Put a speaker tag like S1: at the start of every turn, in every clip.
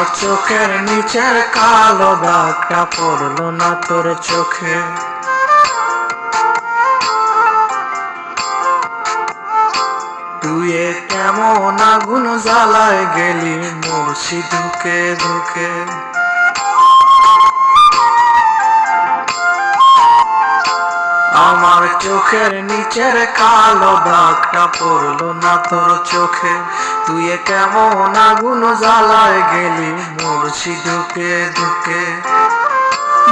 S1: আমার চোখের নিচের কালো দাগটা পড়লো না তোর চোখে। তুই কেমন আগুন জ্বালায় গেলি মরছি ধুকে ধুকে। আমার চোখের নিচের কালো দাগটা পড়লো না তোর চোখে। তুই কেমন আগুন জ্বালায় গেলি মরছি ধুকে ধুকে।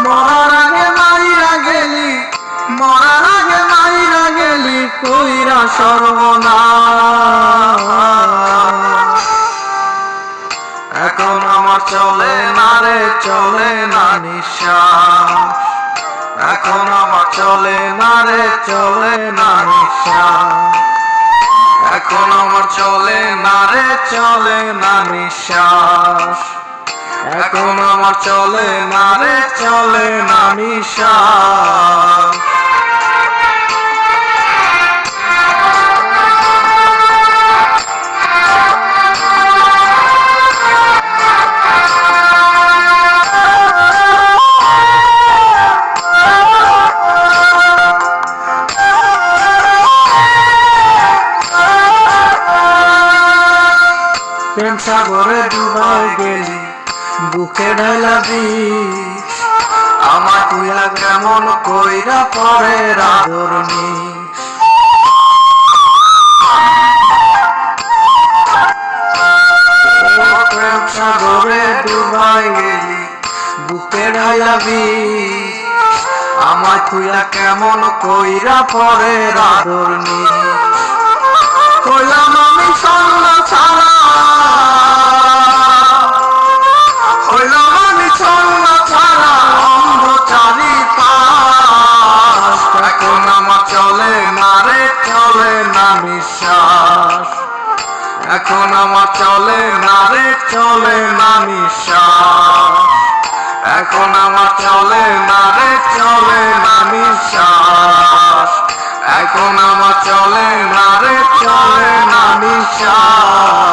S1: মরার আগে মাইরা গেলি, মরার আগে মাইরা গেলি কইরা সর্বনাশ। এখন আমার চলে না রে, চলে না নিঃশ্বাস। এখন আমার চলে না রে, চলে না নিঃশ্বাস। এখন আমার চলে না রে, চলে না নিঃশ্বাস। এখন আমার চলে না রে, চলে না নিঃশ্বাস। প্রেম সাগরে ডুবাই গেলি বুকে ঢালা বিষ। আমার তুইলা কেমন কইরা পরে রাধর নিস। প্রেম সাগরে ডুবাই গেলি বুকে ঢালা বিষ। আমার তুইলা কেমন কইরা পরে রাধর নিস। কইলাম আমি সন্ধ্যা ছাড়া, হইলাম আমি সন্ধ্যা ছাড়া অন্ধ চারিপাশ। এখন আমার চলে না রে, চলে না নিঃশ্বাস। এখন আমার চলে না রে, চলে না নিঃশ্বাস। এখন আমার চলে না রে, চলে না নিঃশ্বাস। এখন আমার চলে না রে, চলে না নিঃশ্বাস।